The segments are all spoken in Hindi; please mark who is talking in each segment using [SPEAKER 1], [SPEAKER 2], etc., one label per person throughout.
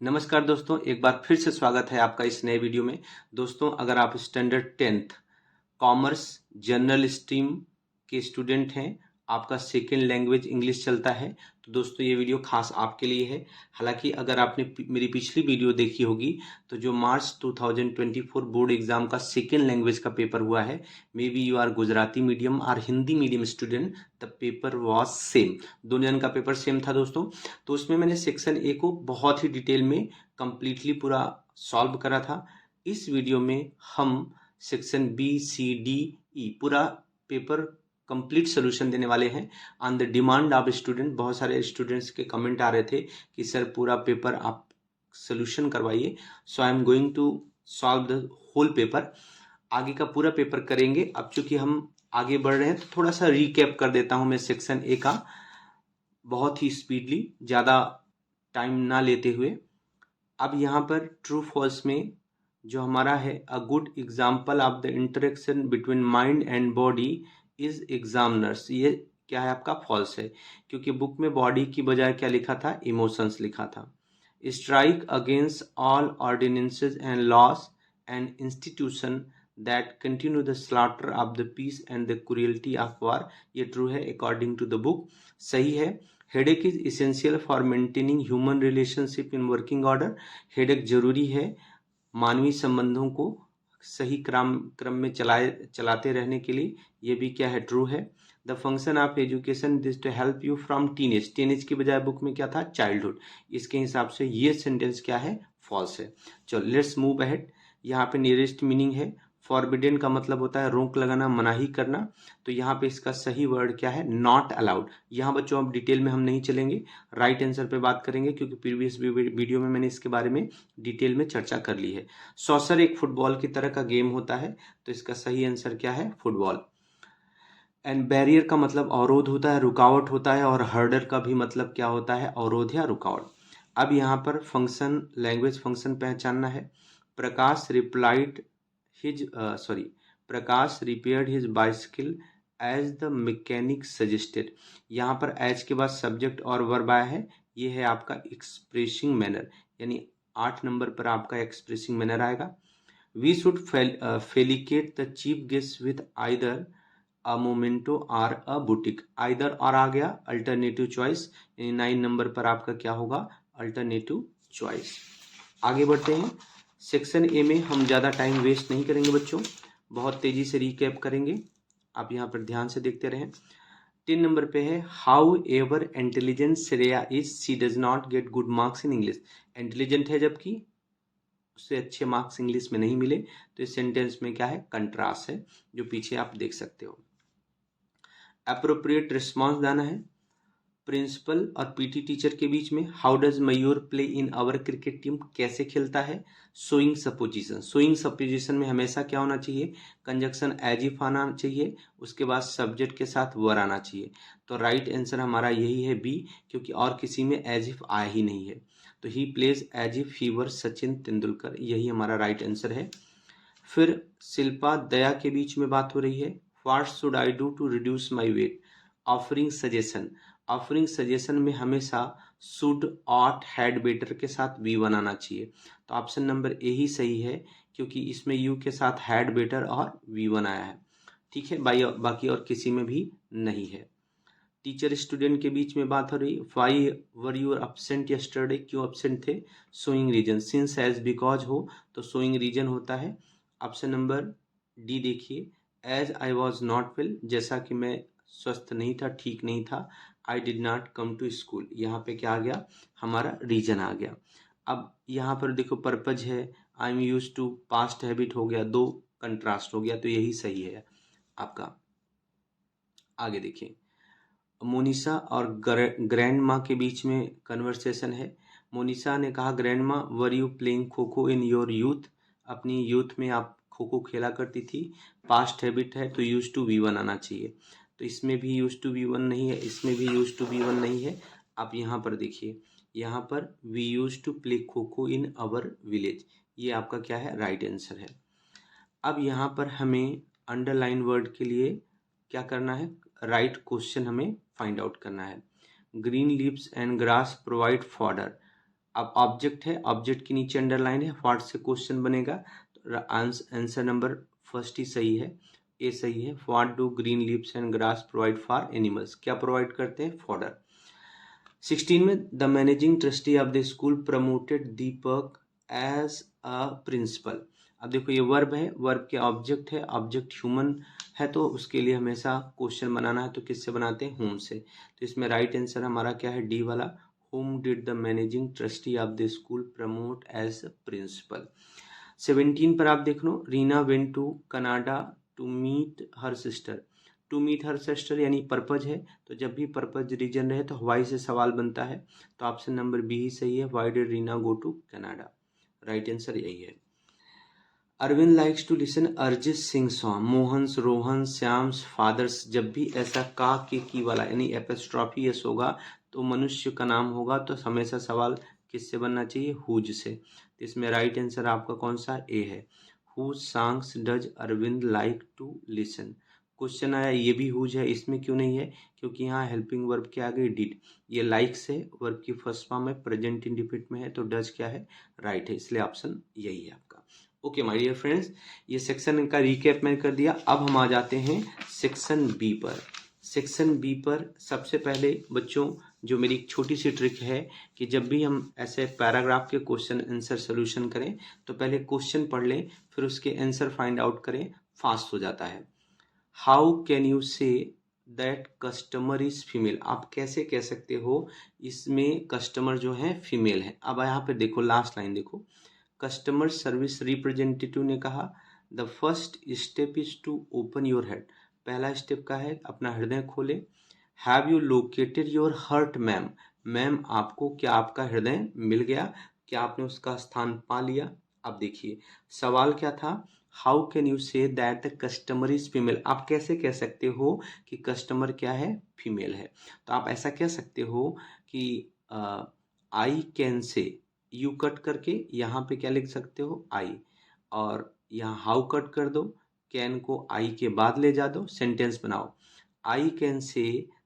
[SPEAKER 1] नमस्कार दोस्तों, एक बार फिर से स्वागत है आपका इस नए वीडियो में। दोस्तों, अगर आप standard 10th commerce general stream के स्टूडेंट हैं, आपका सेकेंड लैंग्वेज इंग्लिश चलता है, तो दोस्तों ये वीडियो खास आपके लिए है। हालांकि अगर आपने मेरी पिछली वीडियो देखी होगी तो जो मार्च 2024 बोर्ड एग्जाम का सेकेंड लैंग्वेज का पेपर हुआ है, maybe you are Gujarati medium और Hindi medium student, the paper was same. दोनों जन का पेपर सेम था दोस्तों। तो उसमें मैंने सेक्शन ए को बहुत ही डिटेल में कंप्लीटली पूरा सॉल्व करा था। इस वीडियो में हम section B C D E पूरा पेपर कंप्लीट सोल्यूशन देने वाले हैं on the demand of student. बहुत सारे स्टूडेंट्स के कमेंट आ रहे थे कि सर पूरा पेपर आप सोल्यूशन करवाइए, so I am going to solve the whole paper. आगे का पूरा पेपर करेंगे। अब चूंकि हम आगे बढ़ रहे हैं तो थोड़ा सा रिकैप कर देता हूं मैं सेक्शन ए का, बहुत ही स्पीडली, ज़्यादा टाइम ना लेते हुए। अब यहाँ पर ट्रू फॉल्स में जो हमारा है, a good example of the interaction between mind and body is examiners, ये क्या है आपका फॉल्स है, क्योंकि बुक में बॉडी की बजाय क्या लिखा था, इमोशंस लिखा था। Strike against all ordinances and laws and institution that continue the slaughter of the peace and the cruelty of war, ये ट्रू है अकॉर्डिंग टू द बुक, सही है। Headache is essential for maintaining human relationship in working order, headache जरूरी है मानवीय संबंधों को सही क्रम में चलाते रहने के लिए, ये भी क्या है, ट्रू है। The function of education this to help you from teenage, teenage की बजाय बुक में क्या था, चाइल्डहुड, इसके हिसाब से ये सेंटेंस क्या है, फॉल्स है। चलो लेट्स मूव अहेड। यहाँ पे नियरेस्ट मीनिंग है, फॉरबिडन का मतलब होता है रोक लगाना, मनाही करना, तो यहाँ पे इसका सही वर्ड क्या है, नॉट अलाउड। यहाँ बच्चों अब डिटेल में हम नहीं चलेंगे, राइट आंसर पे बात करेंगे, क्योंकि प्रीवियस वीडियो में मैंने इसके बारे में डिटेल में चर्चा कर ली है। सॉसर एक फुटबॉल की तरह का गेम होता है, तो इसका सही आंसर क्या है, फुटबॉल। एंड बैरियर का मतलब अवरोध होता है, रुकावट होता है, और हर्डर का भी मतलब क्या होता है, अवरोध या रुकावट। अब यहाँ पर फंक्शन, लैंग्वेज फंक्शन पहचानना है। Prakash replied his sorry Prakash repaired his bicycle as the mechanic suggested, यहाँ पर एज के बाद सब्जेक्ट और वर्ब आया है, ये है आपका एक्सप्रेसिंग मैनर, यानी 8 नंबर पर आपका एक्सप्रेसिंग मैनर आएगा। We should felicitate the chief guest with either a memento or a boutique, either और आ गया, अल्टरनेटिव चॉइस, यानी 9 नंबर पर आपका क्या होगा, अल्टरनेटिव चॉइस। आगे बढ़ते हैं। सेक्शन ए में हम ज़्यादा टाइम वेस्ट नहीं करेंगे बच्चों, बहुत तेजी से रिकैप करेंगे, आप यहाँ पर ध्यान से देखते रहें। 3 नंबर पे है, how ever intelligent Shreya is she does not get good marks in English, intelligent है जबकि उससे अच्छे मार्क्स इंग्लिश में नहीं मिले, तो इस सेंटेंस में क्या है, कंट्रास्ट है, जो पीछे आप देख सकते हो। अप्रोप्रिएट रिस्पॉन्स देना है। प्रिंसिपल और पीटी टीचर के बीच में, how does Mayur play in our cricket team, कैसे खेलता है, सोइंग सपोजिशन, सोइंग सपोजिशन में हमेशा क्या होना चाहिए, कंजक्शन एज इफ आना चाहिए, उसके बाद सब्जेक्ट के साथ वर आना चाहिए। तो राइट आंसर हमारा यही है बी, क्योंकि और किसी में एज इफ आया ही नहीं है, तो he plays as if he were Sachin Tendulkar, यही हमारा राइट आंसर है। फिर शिल्पा दया के बीच में बात हो रही है, what should I do to reduce my weight, offering suggestion, offering suggestion में हमेशा शुड, ऑट, हैड, बेटर के साथ वी बनाना चाहिए, तो ऑप्शन नंबर ए ही सही है, क्योंकि इसमें यू के साथ हैड, बेटर और वी वन आया है। ठीक है, बाकी और किसी में भी नहीं है। टीचर स्टूडेंट के बीच में बात हो रही, why were you absent yesterday, क्यों एब्सेंट थे, showing reason, since as because हो तो शोइंग रीजन होता है। ऑप्शन नंबर डी देखिए, as I was not well, जैसा कि मैं स्वस्थ नहीं था, ठीक नहीं था, I did not come to school, यहाँ पे क्या आ गया, हमारा रीजन आ गया। अब यहाँ पर देखो पर्पज है, I am use to, past habit हो गया, दो कंट्रास्ट हो गया, तो यही सही है आपका। आगे देखिए, मोनिशा और ग्रैंड माँ के बीच में कन्वर्सेशन है। मोनिशा ने कहा, ग्रैंड माँ were you playing kho kho in your youth, अपनी यूथ में आप खो खो खेला करती थी, पास्ट हैबिट है तो यूज टू वी वन आना चाहिए, तो इसमें भी यूज टू वी वन नहीं है, इसमें भी यूज टू वी वन नहीं है। आप यहाँ पर देखिए, यहाँ पर we use to play kho kho in our village, ये आपका क्या है, राइट आंसर है। अब यहाँ पर हमें अंडरलाइन वर्ड के लिए क्या करना है, राइट क्वेश्चन हमें फाइंड आउट करना है। Green leaves and grass provide fodder, अब ऑब्जेक्ट है, ऑब्जेक्ट के नीचे अंडरलाइन है, व्हाट से क्वेश्चन बनेगा, तो आंसर नंबर फर्स्ट ही सही है, ए सही है। What do green leaves and grass provide for animals, क्या प्रोवाइड करते हैं, फॉडर। 16 में the managing trustee of the school promoted Deepak as a principal. अब देखो ये वर्ब है, वर्ब के ऑब्जेक्ट है, ऑब्जेक्ट ह्यूमन है, तो उसके लिए हमेशा क्वेश्चन बनाना है तो किससे बनाते हैं, होम से। तो इसमें राइट आंसर हमारा क्या है, डी वाला, whom did the managing trustee of the school promote as principal। 17 पर आप देख लो, Reena went to Canada to meet her sister. To meet her sister यानी पर्पज है, तो जब भी पर्पज रीजन रहे तो वाई से सवाल बनता है, तो ऑप्शन नंबर बी ही सही है, why did Reena go to Canada, right answer यही है। Arvind likes to listen Arijit Singh song, Mohan's, Rohan, Shyam's, father's. जब भी ऐसा का के की वाला यानी एपोस्ट्रॉफी एस होगा तो मनुष्य का नाम होगा, तो हमेशा सवाल किससे बनना चाहिए, हुज से। तो इसमें राइट आंसर आपका कौन सा, ए है। Whose songs does Arvind like to listen. Question आया ये भी हुज है, इसमें क्यों नहीं है, क्योंकि यहाँ हेल्पिंग वर्ब के आगे डिड, ये लाइक से वर्ब की फर्स्ट फॉर्म है, प्रेजेंट इंडिफिनिट में है, तो डज क्या है, राइट है, इसलिए ऑप्शन यही है आपका। ओके माय डियर फ्रेंड्स, ये सेक्शन का रिकैप मैंने कर दिया। अब हम आ जाते हैं सेक्शन बी पर। सेक्शन बी पर सबसे पहले बच्चों जो मेरी एक छोटी सी ट्रिक है कि जब भी हम ऐसे पैराग्राफ के क्वेश्चन आंसर सोल्यूशन करें तो पहले क्वेश्चन पढ़ लें, फिर उसके आंसर फाइंड आउट करें, फास्ट हो जाता है। How can you say that customer is female, आप कैसे कह सकते हो इसमें कस्टमर जो है फीमेल है। अब यहाँ पे देखो लास्ट लाइन देखो, कस्टमर सर्विस रिप्रेजेंटेटिव ने कहा the first step is to open your head, पहला स्टेप का है अपना हृदय खोले। Have you located your heart ma'am, ma'am आपको क्या आपका हृदय मिल गया, क्या आपने उसका स्थान पा लिया। अब देखिए सवाल क्या था, हाउ कैन यू से that the customer is female, आप कैसे कह सकते हो कि कस्टमर क्या है, फीमेल है। तो आप ऐसा कह सकते हो कि आई कैन से, यू कट करके यहाँ पे क्या लिख सकते हो, आई, और यहाँ हाउ कट कर दो, कैन को आई के बाद ले जा दो, सेंटेंस बनाओ। I can say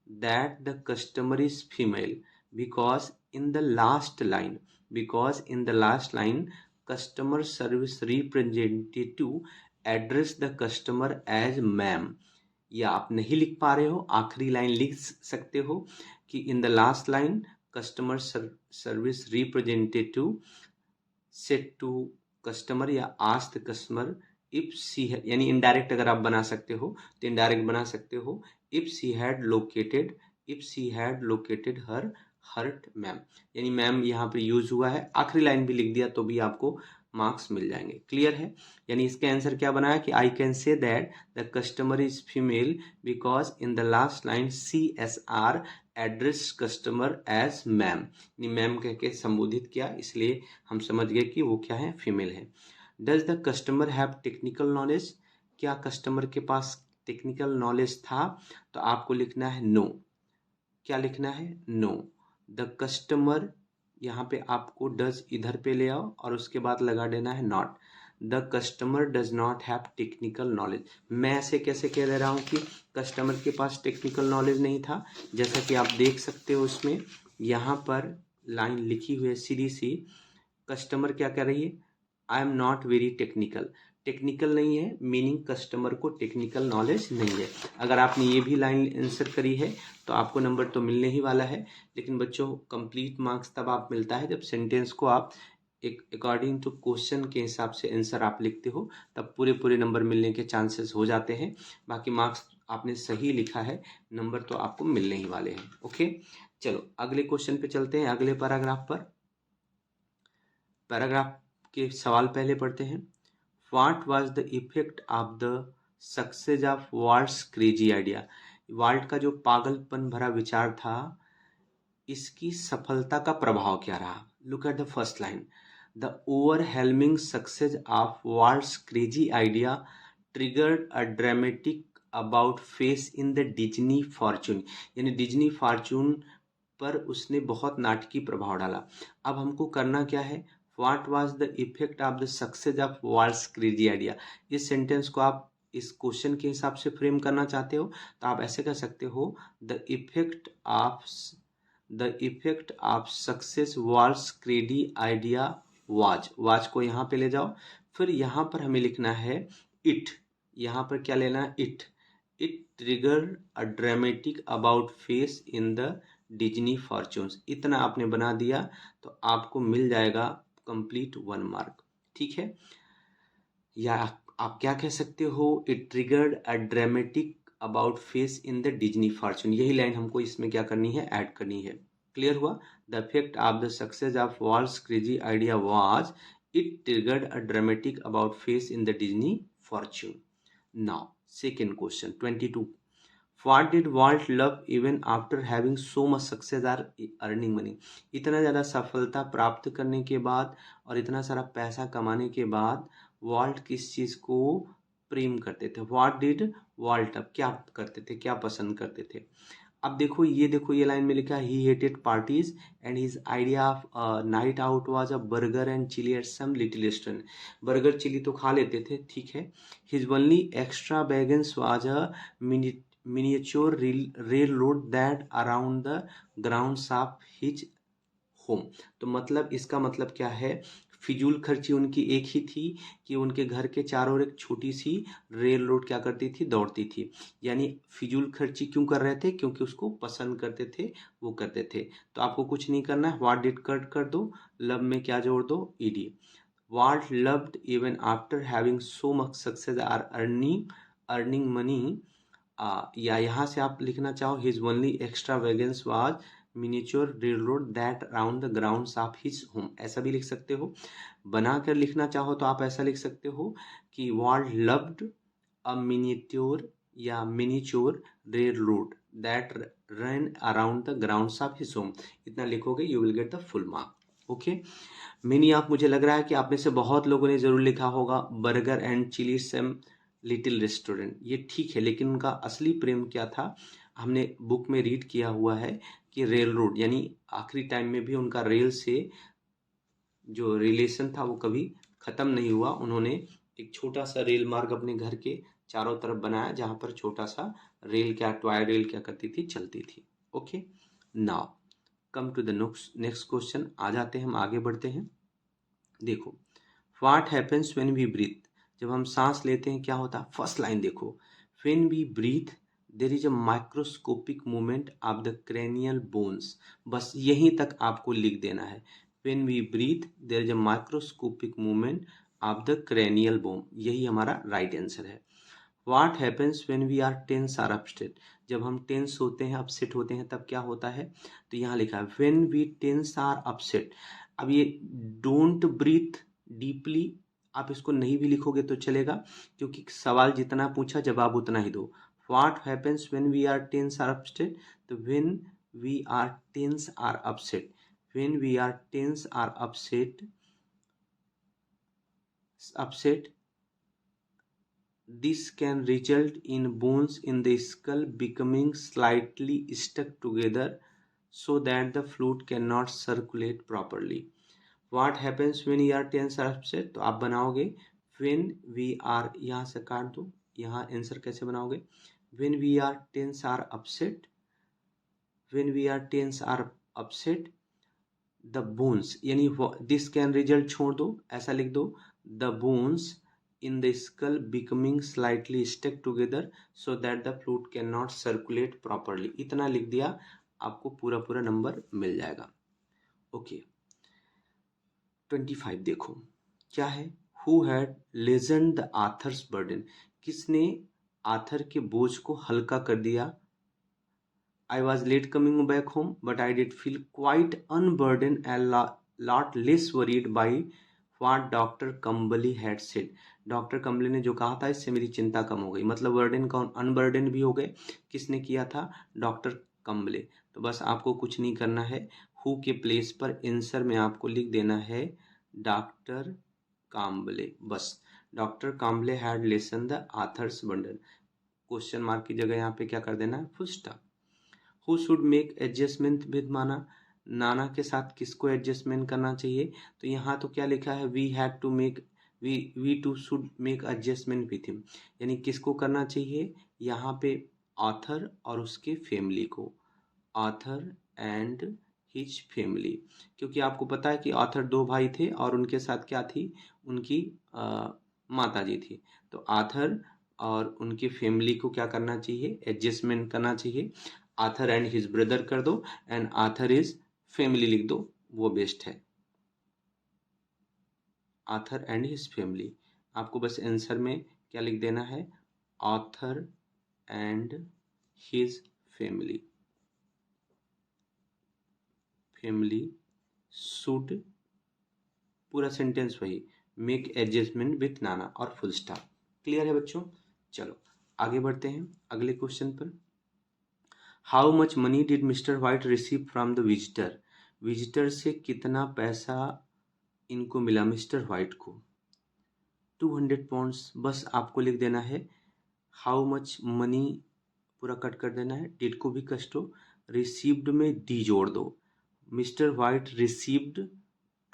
[SPEAKER 1] that the customer is female because in the last line, because in the last line customer service representative address the customer as ma'am. या आप नहीं लिख पा रहे हो, आखिरी लाइन लिख सकते हो कि in the last line customer service representative said to customer या आस्क्ड कस्टमर इफ सी है, यानी इनडायरेक्ट अगर आप बना सकते हो तो इनडायरेक्ट बना सकते हो, if she had located, if she had located her heart ma'am, यानी मैम यहाँ पे यूज हुआ है, आखिरी लाइन भी लिख दिया तो भी आपको मार्क्स मिल जाएंगे। क्लियर है, यानी इसका आंसर क्या बनाया कि I can say that the customer is female because in the last line CSR address customer as ma'am, यानी मैम कह के संबोधित किया, इसलिए हम समझ गए कि वो क्या है, फीमेल है। Does the customer have technical knowledge, क्या कस्टमर के पास टेक्निकल नॉलेज था, तो आपको लिखना है नो, क्या लिखना है, नो। द कस्टमर, यहाँ पे आपको डज इधर पे ले आओ और उसके बाद लगा देना है not, the customer does not have technical knowledge. मैं ऐसे कैसे कह दे रहा हूँ कि कस्टमर के पास टेक्निकल नॉलेज नहीं था, जैसा कि आप देख सकते हो उसमें यहाँ पर लाइन लिखी हुई है सीधी सी, कस्टमर क्या कर रही है, I am not very technical, technical नहीं है, मीनिंग कस्टमर को टेक्निकल नॉलेज नहीं है। अगर आपने ये भी लाइन आंसर करी है तो आपको नंबर तो मिलने ही वाला है, लेकिन बच्चों कंप्लीट मार्क्स तब आप मिलता है जब सेंटेंस को आप एक अकॉर्डिंग टू क्वेश्चन के हिसाब से आंसर आप लिखते हो, तब पूरे पूरे नंबर मिलने के चांसेस हो जाते हैं। बाकी मार्क्स आपने सही लिखा है, नंबर तो आपको मिलने ही वाले हैं। ओके चलो अगले क्वेश्चन पे चलते हैं, अगले पैराग्राफ पर। पैराग्राफ के सवाल पहले पढ़ते हैं। What was the effect of the success of Walt's crazy idea, Walt का जो पागलपन भरा विचार था इसकी सफलता का प्रभाव क्या रहा। Look at the first line, the overwhelming success of Walt's crazy idea triggered a dramatic about face in the Disney fortune, यानी डिज्नी फॉर्चून पर उसने बहुत नाटकीय प्रभाव डाला। अब हमको करना क्या है, what was the effect of the success of Walt's crazy idea, इस सेंटेंस को आप इस क्वेश्चन के हिसाब से फ्रेम करना चाहते हो तो आप ऐसे कर सकते हो, the effect of the effect of success walls crazy idea was को यहाँ पे ले जाओ। फिर यहाँ पर हमें लिखना है इट, यहाँ पर क्या लेना है, it trigger a dramatic about face in the Disney fortunes. इतना आपने बना दिया तो आपको मिल जाएगा कंप्लीट 1 मार्क। ठीक है, या आप क्या कह सकते हो, it triggered a dramatic about face in the Disney Fortune. यही लाइन हमको इसमें क्या करनी है, ऐड करनी है। क्लियर हुआ? The effect of the success of walls crazy idea was it triggered a dramatic about face in the Disney Fortune. Now second question 22, What did Walt love even after having so much success or earning money? इतना ज़्यादा सफलता प्राप्त करने के बाद और इतना सारा पैसा कमाने के बाद वॉल्ट किस चीज़ को प्रेम करते थे? What did Walt, अब क्या करते थे, क्या पसंद करते थे? अब देखो ये लाइन में लिखा है, he hated parties and his idea of a night out was a burger and chili at some little restaurant. Burger chilli तो खा लेते थे, ठीक है। His only extravagance was a miniature railroad that around the grounds of his home. तो मतलब इसका मतलब क्या है, फिजूल खर्ची उनकी एक ही थी कि उनके घर के चारों ओर एक छोटी सी रेल रोड क्या करती थी, दौड़ती थी। यानी फिजूल खर्ची क्यों कर रहे थे, क्योंकि उसको पसंद करते थे, वो करते थे। तो आपको कुछ नहीं करना है, व्हाट डिड कट कर दो, लव में क्या जोड़ दो, ED. Walt loved even after having so much success or earning money, या यहाँ से आप लिखना चाहो, his only extravagance was miniature railroad that around the grounds of his home, ऐसा भी लिख सकते हो। बनाकर लिखना चाहो तो आप ऐसा लिख सकते हो कि Walt loved a miniature railroad that ran around the grounds of his home। इतना लिखोगे, you will get the full mark। Okay, mini आप, मुझे लग रहा है कि आप में से बहुत लोगों ने जरूर लिखा होगा burger and chilli some little restaurant. ये ठीक है, लेकिन उनका असली प्रेम क्या था, हमने बुक में रीड किया हुआ है कि रेल रोड, यानी आखिरी टाइम में भी उनका रेल से जो रिलेशन था वो कभी खत्म नहीं हुआ। उन्होंने एक छोटा सा रेल मार्ग अपने घर के चारों तरफ बनाया, जहां पर छोटा सा रेल, क्या टॉय रेल क्या करती थी, चलती थी। Okay, now come to the next question. आ जाते हैं, हम आगे बढ़ते हैं। देखो, what happens when we breathe, जब हम सांस लेते हैं क्या होता है। फर्स्ट लाइन देखो, when we breathe there is a microscopic movement of the cranial bones. बस यहीं तक आपको लिख देना है, when we breathe there is a microscopic movement of the cranial bone. यही हमारा राइट आंसर है। What happens when we are tense are upset, जब हम टेंस होते हैं, अपसेट होते हैं, तब क्या होता है। तो यहाँ लिखा है when we tense are upset. अब ये डोंट ब्रीथ डीपली, आप इसको नहीं भी लिखोगे तो चलेगा, क्योंकि सवाल जितना पूछा जवाब उतना ही दो। What happens when we are tense are upset, तो when we are tense are upset, when we are tense are upset this can result in bones in the skull becoming slightly stuck together so that the fluid cannot circulate properly. What happens when we are tense or upset? तो आप बनाओगे when we are, यहाँ से काट दो, यहाँ आंसर कैसे बनाओगे, when we are tense or upset, when we are tense or upset the bones, यानी this can result छोड़ दो, ऐसा लिख दो, the bones in the skull becoming slightly stuck together so that the fluid cannot circulate properly। इतना लिख दिया, आपको पूरा पूरा नंबर मिल जाएगा। ओके, 25 देखो क्या है, who had lessened the author's burden, किसने आथर के बोझ को हल्का कर दिया। I was late coming back home, but I did feel quite unburdened and lot less worried by what Dr. Kambali had said. Doctor Kambali ने जो कहा था, इससे मेरी चिंता कम हो गई। मतलब वर्डन का अनबर्डन भी हो गए, किसने किया था, डॉक्टर कम्बले। तो बस आपको कुछ नहीं करना है, हु के प्लेस पर आंसर में आपको लिख देना है डॉक्टर काम्बले। बस doctor Kamble had lesson the authors bundle, question mark की जगह यहाँ पे क्या कर देना है, full stop. Who should make adjustment with नाना, नाना के साथ किसको एडजस्टमेंट करना चाहिए। तो यहाँ तो क्या लिखा है, we had to make, we to should make adjustment with him, यानी किसको करना चाहिए, यहाँ पे ऑथर और उसके फैमिली को, ऑथर एंड हिज फैमिली। क्योंकि आपको पता है कि ऑथर दो भाई थे और उनके साथ क्या थी, उनकी माता जी थी। तो आथर और उनकी फैमिली को क्या करना चाहिए, एडजस्टमेंट करना चाहिए। आथर एंड हिज ब्रदर कर दो एंड आथर इज फैमिली लिख दो, वो बेस्ट है। Author and his family. आपको बस आंसर में क्या लिख देना है, author and his family. Family should, पूरा सेंटेंस वही, मेक एडजस्टमेंट विथ नाना और फुल स्टॉप। क्लियर है बच्चों? चलो आगे बढ़ते हैं अगले क्वेश्चन पर। How much money did mister white receive from the visitor. Visitor से कितना पैसा इनको मिला, मिस्टर व्हाइट को? 200 पाउंड्स। बस आपको लिख देना है हाउ मच मनी, पूरा कट कर देना है, डिड को भी कष्टो, रिसीव्ड में डी जोड़ दो। Mister white received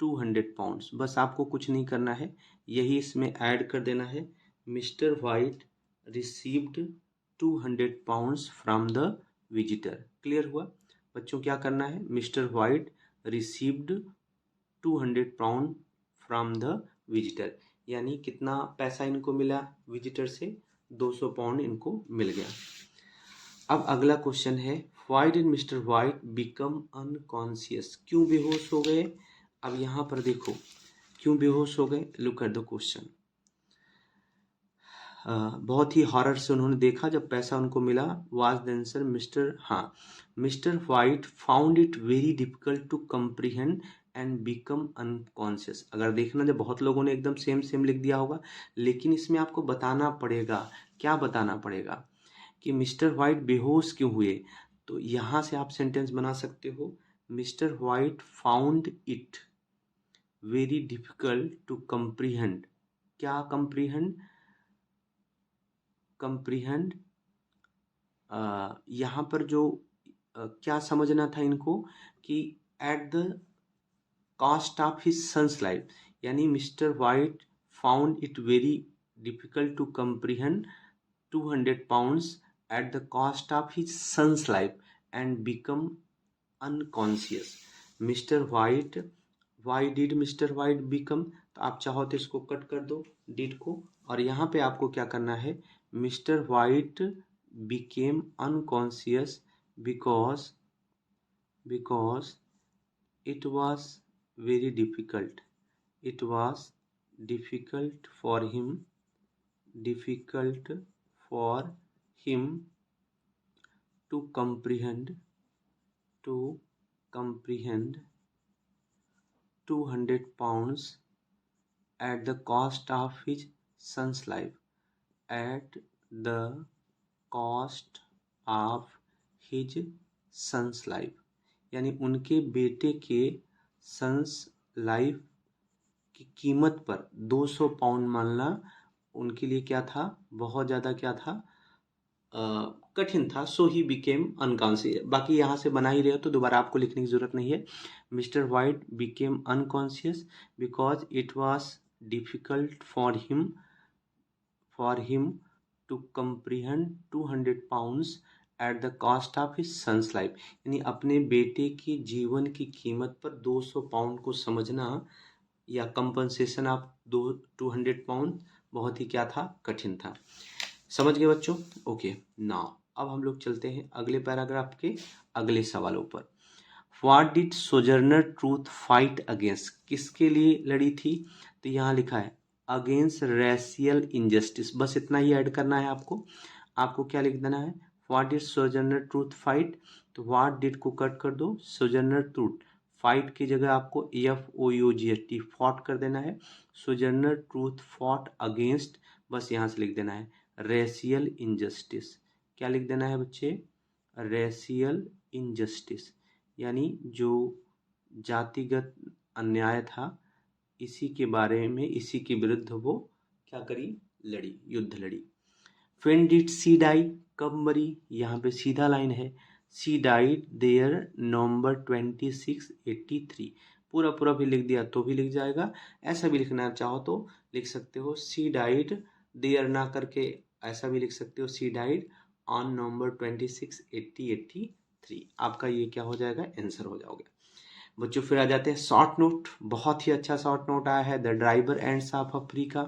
[SPEAKER 1] 200 pounds. बस आपको कुछ नहीं करना है, यही इसमें ऐड कर देना है, mister white received 200 pounds from the visitor. Clear हुआ बच्चों? क्या करना है, mister white received 200 pound from the visitor, यानी कितना पैसा इनको मिला विजिटर से, 200 पाउंड इनको मिल गया। अब अगला क्वेश्चन है, why did mister White become unconscious. क्यों बेहोश हो गए? अब यहाँ पर देखो क्यों बेहोश हो गए, लुक एट द क्वेश्चन। बहुत ही हॉरर से उन्होंने देखा जब पैसा उनको मिला। Was the answer Mr White found it very difficult to comprehend and become unconscious. अगर देखना, जब बहुत लोगों ने एकदम सेम सेम लिख दिया होगा, लेकिन इसमें आपको बताना पड़ेगा, क्या बताना पड़ेगा कि मिस्टर व्हाइट बेहोश क्यों हुए। तो यहाँ से आप सेंटेंस बना सकते हो, mister White found it very difficult to comprehend. क्या कम्प्रीहेंड? कम्प्रीहेंड यहाँ पर जो क्या समझना था इनको कि at the cost of his son's life, यानी mister White found it very difficult to comprehend 200 pounds at the cost of his son's life and become unconscious. Mister White, why did mister White become, तो आप चाहो तो इसको कट कर दो डिड को, और यहाँ पे आपको क्या करना है, mister white became unconscious because it was very difficult, it was difficult for him to comprehend 200 pounds at the cost of his son's life, at the cost of his son's life, यानी उनके बेटे के सन्स लाइफ की कीमत पर 200 पाउंड मानना उनके लिए क्या था, बहुत ज़्यादा क्या था, कठिन था। सो ही बिकेम अनकॉन्शियस। बाकी यहाँ से बना ही रहे हो तो दोबारा आपको लिखने की जरूरत नहीं है। Mister white became unconscious because it was difficult for him to comprehend 200 pounds at the cost of his son's life, यानी अपने बेटे के जीवन की कीमत पर 200 पाउंड को समझना या कंपनसेशन ऑफ 200 पाउंड बहुत ही क्या था, कठिन था। समझ गए बच्चों? ओके नाउ अब हम लोग चलते हैं अगले पैराग्राफ के अगले सवालों पर। What did Sojourner Truth fight against, किसके लिए लड़ी थी? तो यहाँ लिखा है अगेंस्ट रेशियल इनजस्टिस। बस इतना ही ऐड करना है आपको क्या लिख देना है, what did Sojourner Truth fight, तो व्हाट डिड को कट कर दो, सोजर्नर ट्रूथ, फाइट की जगह आपको FOUGHT फॉट कर देना है, सोजर्नर ट्रूथ फॉट अगेंस्ट, बस यहाँ से लिख देना है रेशियल इनजस्टिस। क्या लिख देना है बच्चे, रेशियल इनजस्टिस, यानी जो जातिगत अन्याय था इसी के बारे में, इसी के विरुद्ध वो क्या करी, लड़ी, युद्ध लड़ी। When did she die, कब मरी? यहाँ पे सीधा लाइन है, she died there November 2683। पूरा भी लिख दिया तो भी लिख जाएगा, ऐसा भी लिखना चाहो तो लिख सकते हो, she died there ना करके ऐसा भी लिख सकते हो, she died on November 26 1883। 3। आपका ये क्या हो जाएगा, आंसर हो जाओगे बच्चों। फिर आ जाते हैं शॉर्ट नोट। बहुत ही अच्छा शॉर्ट नोट आया है, the driver ants of Africa.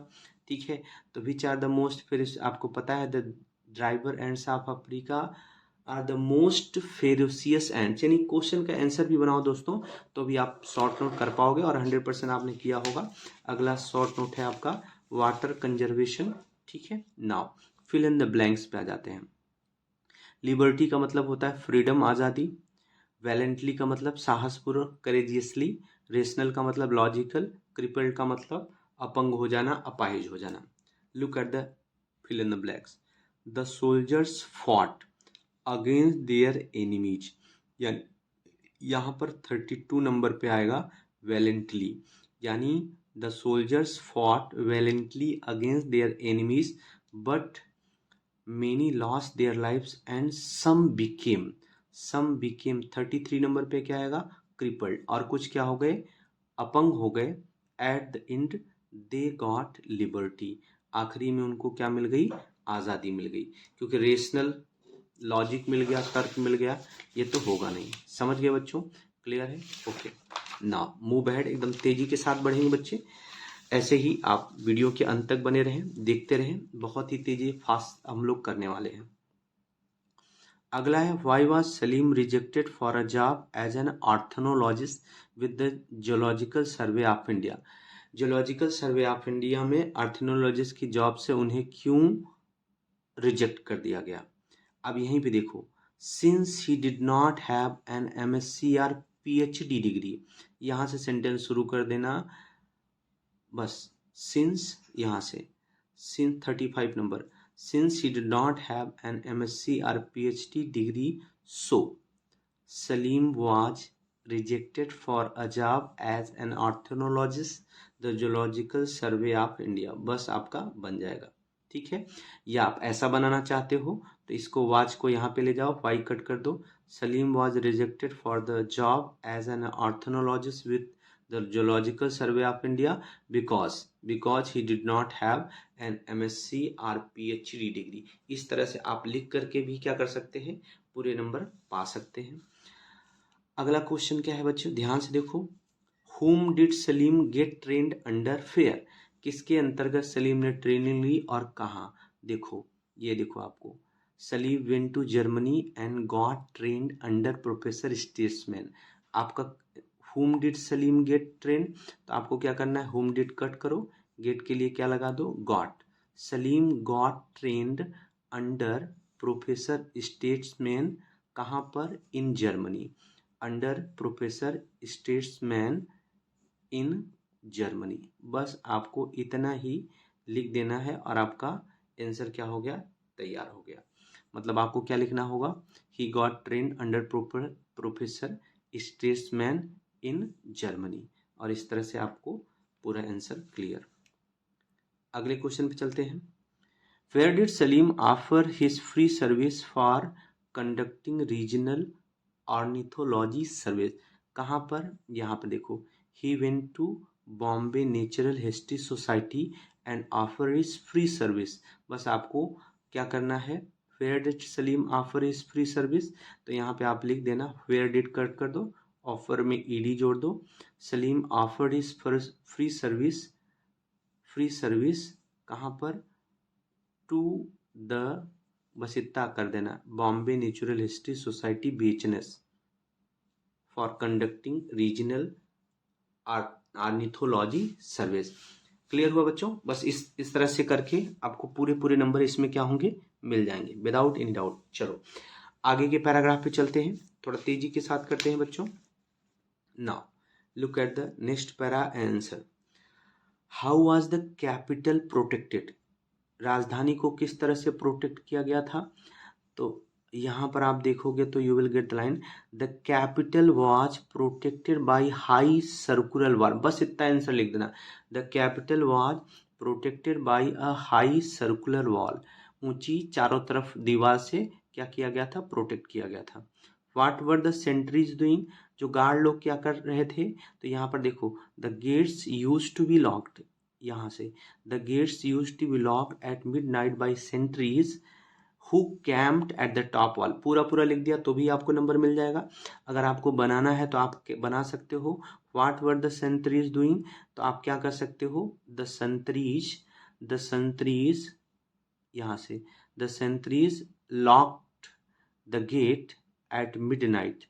[SPEAKER 1] ठीक है, तो विच आर द मोस्ट, फिर आपको पता है the driver ants of Africa are the most ferocious ants, यानी क्वेश्चन का आंसर भी बनाओ दोस्तों तो भी आप शॉर्ट नोट कर पाओगे और 100% आपने किया होगा। अगला शॉर्ट नोट है आपका वाटर कंजर्वेशन। ठीक है, now fill in the blanks पे आ जाते हैं। लिबर्टी का मतलब होता है फ्रीडम, आज़ादी। वैलेंटली का मतलब साहसपूर्वक, करेजियसली। रेशनल का मतलब लॉजिकल। क्रिपल्ड का मतलब अपंग हो जाना, अपाहिज हो जाना। Look at the fill in the blanks. The soldiers fought against their enemies, यानी यहाँ पर 32 नंबर पे आएगा वैलेंटली, यानी the soldiers fought valiantly against their enemies but many lost their lives and some became 33 number पे क्या आएगा, crippled, और कुछ क्या हो गए, अपंग हो गए। at the end they got liberty, आखिरी में उनको क्या मिल गई, आज़ादी मिल गई। क्योंकि रेशनल लॉजिक मिल गया, तर्क मिल गया, ये तो होगा नहीं। समझ गए बच्चों, क्लियर है? ओके, नाउ मूव अहेड, एकदम तेजी के साथ बढ़ेंगे बच्चे। ऐसे ही आप वीडियो के अंत तक बने रहें, देखते रहें, बहुत ही तेजी फास्ट हम लोग करने वाले हैं। अगला है why was Salim rejected for a job as an ornithologist with the Geological Survey of India. Geological Survey of India में ऑर्थोनोलॉजिस्ट की जॉब से उन्हें क्यों रिजेक्ट कर दिया गया। अब यहीं पे देखो, since he did not have an MSc और पीएचडी डिग्री, यहाँ से सेंटेंस शुरू कर देना बस। सिंस, यहाँ से since 35 number, since he did not have an MSc और PhD degree so Salim was rejected for a job as an ornithologist the zoological survey of India. बस आपका बन जाएगा। ठीक है, या आप ऐसा बनाना चाहते हो तो इसको वाज को यहाँ पे ले जाओ, वाई कट कर दो। Salim was rejected for the job as an ornithologist with the Geological Survey of India because he did not have an MSc or PhD degree। इस तरह से आप लिख करके भी क्या कर सकते हैं, पूरे नंबर पा सकते हैं। अगला क्वेश्चन क्या है बच्चों, ध्यान से देखो। Whom did Salim get trained under fair, किसके अंतर्गत सलीम ने ट्रेनिंग ली और कहाँ। देखो, ये देखो आपको, Salim went to Germany and got trained under professor statesman. आपका whom did Salim get trained, तो आपको क्या करना है, whom did कट करो, get के लिए क्या लगा दो, got। Salim got trained under professor statesman, कहाँ पर, in Germany. Under professor statesman in Germany. बस आपको इतना ही लिख देना है और आपका आंसर क्या हो गया, तैयार हो गया। मतलब आपको क्या लिखना होगा, he got trend under professor statesman in Germany, और इस तरह से आपको पूरा आंसर क्लियर। अगले क्वेश्चन पे चलते हैं। Where did Salim offer his free service for conducting regional ornithology service, कहाँ पर, यहाँ पर देखो, he went to Bombay natural history society and offer his free service. बस आपको क्या करना है, where did Salim offer his free service, तो यहाँ पे आप लिख देना वेयर डिड कट कर दो, ऑफर में ईडी जोड़ दो। Salim offered his free service कहाँ पर, टू द, बस इतना कर देना, Bombay natural history society BHNS for conducting regional ornithology service. Clear हुआ बच्चों, बस इस तरह से करके आपको पूरे नंबर इसमें क्या होंगे, मिल जाएंगे विदाउट एनी डाउट। चलो आगे के पैराग्राफ पे चलते हैं, थोड़ा तेजी के साथ करते हैं बच्चों। Now, look at the next para answer. How was the capital protected? राजधानी को किस तरह से प्रोटेक्ट किया गया था, तो यहाँ पर आप देखोगे तो you will get the line, the capital was protected by high circular wall. बस इतना आंसर लिख देना, the capital was protected by a high circular wall. ऊंची चारों तरफ दीवार से क्या किया गया था, प्रोटेक्ट किया गया था। What were the sentries doing, जो गार्ड लोग क्या कर रहे थे, तो यहाँ पर देखो, the gates used to be locked, यहाँ से the gates used to be locked at midnight by sentries who camped at the top wall, पूरा पूरा लिख दिया तो भी आपको नंबर मिल जाएगा। अगर आपको बनाना है तो आप बना सकते हो। What were the sentries doing, तो आप क्या कर सकते हो, द सेंट्रीज यहाँ से, the sentries locked the gate at midnight.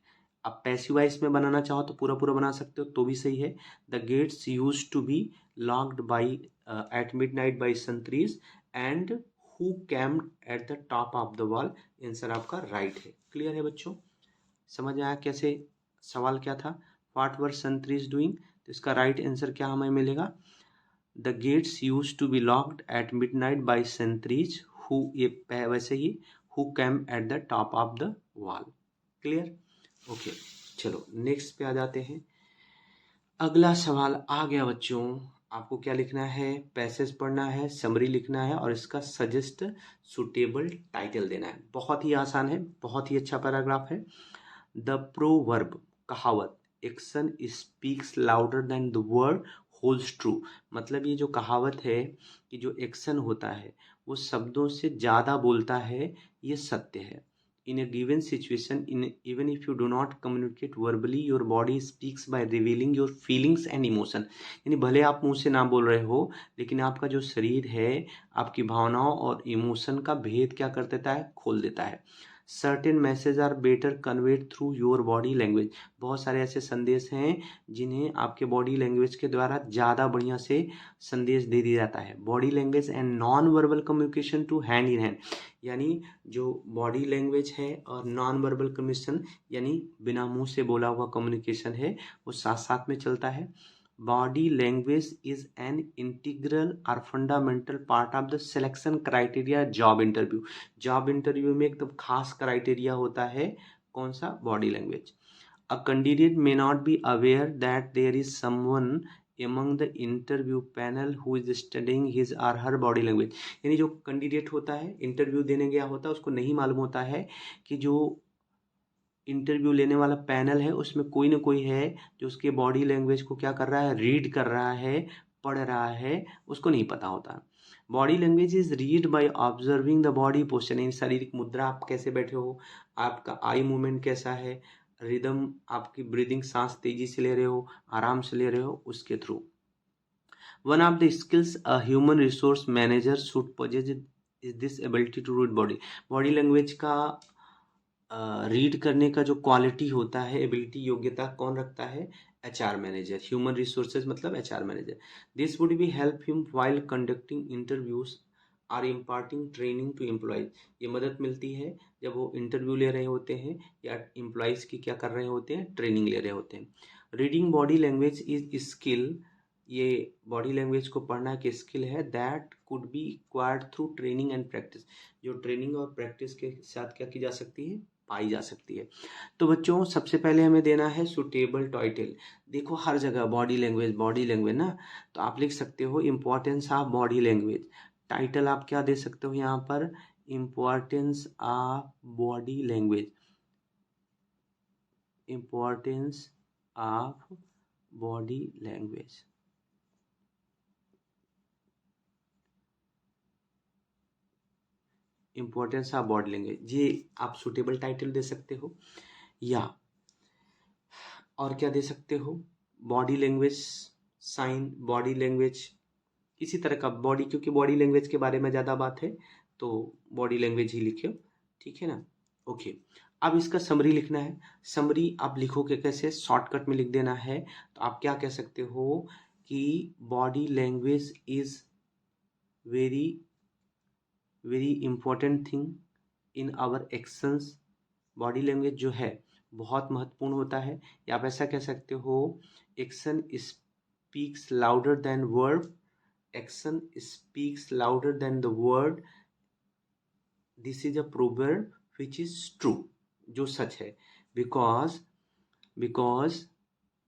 [SPEAKER 1] अब पैसिव वॉइस में बनाना चाहो तो पूरा पूरा बना सकते हो तो भी सही है। The gates used to be locked by at midnight by sentries and who camped at the top of the wall. Answer आपका राइट है। क्लियर है बच्चों, समझ आया कैसे सवाल क्या था। व्हाट वर सेंट्रीज डूइंग, तो इसका राइट आंसर क्या हमें मिलेगा, the gates use to be locked at midnight by sentries who, ये वैसे ही who came at the top of the wall. Clear, okay. चलो नेक्स्ट पे आ जाते हैं। अगला सवाल आ गया बच्चों, आपको क्या लिखना है, पैसेज पढ़ना है, समरी लिखना है और इसका सजेस्ट सुटेबल टाइटल देना है। बहुत ही आसान है, बहुत ही अच्छा पैराग्राफ है। द प्रोवर्ब, कहावत, action speaks louder than the word holds true. मतलब ये जो कहावत है कि जो एक्शन होता है वो शब्दों से ज़्यादा बोलता है, ये सत्य है। In a given situation, even if you do not communicate verbally, your body speaks by revealing your feelings and emotion। यानी भले आप मुंह से ना बोल रहे हो लेकिन आपका जो शरीर है आपकी भावनाओं और इमोशन का भेद क्या कर देता है, खोल देता है। Certain message are better conveyed through your body language. बहुत सारे ऐसे संदेश हैं जिन्हें आपके बॉडी लैंग्वेज के द्वारा ज़्यादा बढ़िया से संदेश दे दिया जाता है। Body language and non verbal communication to hand in hand, यानी जो बॉडी लैंग्वेज है और नॉन वर्बल कम्युनिकेशन यानी बिना मुंह से बोला हुआ कम्युनिकेशन है वो साथ साथ में चलता है। Body language is an integral और fundamental part of the selection criteria job interview. Job interview में एकदम खास क्राइटेरिया होता है, कौन सा, body language. A candidate may not be aware that there is someone among the interview panel who is studying his or her body language। यानी जो कैंडिडेट होता है, इंटरव्यू देने गया होता है, उसको नहीं मालूम होता है कि जो इंटरव्यू लेने वाला पैनल है उसमें कोई ना कोई है जो उसके बॉडी लैंग्वेज को क्या कर रहा है, रीड कर रहा है, पढ़ रहा है, उसको नहीं पता होता। Body language is read by observing the body posture, यानी शारीरिक मुद्रा, आप कैसे बैठे हो, आपका आई मूवमेंट कैसा है, रिदम, आपकी ब्रीदिंग, सांस तेजी से ले रहे हो, आराम से ले रहे हो, उसके थ्रू। One of the skills a human resource manager should possess is this ability to read body. Body language का रीड करने का जो क्वालिटी होता है, एबिलिटी, योग्यता कौन रखता है, एचआर मैनेजर। ह्यूमन रिसोर्सेज मतलब HR manager. This would be help him while conducting interviews are imparting training to employees. ये मदद मिलती है जब वो इंटरव्यू ले रहे होते हैं या एम्प्लॉयज़ की क्या कर रहे होते हैं, ट्रेनिंग ले रहे होते हैं। Reading body language is skill, ये बॉडी लैंग्वेज को पढ़ना की स्किल है, that could be acquired through training and practice, जो ट्रेनिंग और प्रैक्टिस के साथ क्या की जा सकती है, पाई जा सकती है। तो बच्चों सबसे पहले हमें देना है सुटेबल टाइटल। देखो हर जगह बॉडी लैंग्वेज ना, तो आप लिख सकते हो importance of body language. Title आप क्या दे सकते हो यहाँ पर, importance of body language, importance of body language. Importance of body language, ये आप सुटेबल टाइटल दे सकते हो। या और क्या दे सकते हो, body language sign, body language, इसी तरह का बॉडी, क्योंकि बॉडी लैंग्वेज के बारे में ज़्यादा बात है तो बॉडी लैंग्वेज ही लिखियो, ठीक है ना। ओके, अब इसका समरी लिखना है। समरी आप लिखोगे कैसे, शॉर्टकट में लिख देना है। तो आप क्या कह सकते हो कि body language is very very important thing in our actions. Body language जो है बहुत महत्वपूर्ण होता है, या आप ऐसा कह सकते हो, action speaks louder than word, action speaks louder than the word, this is a proverb which is true, जो सच है। Because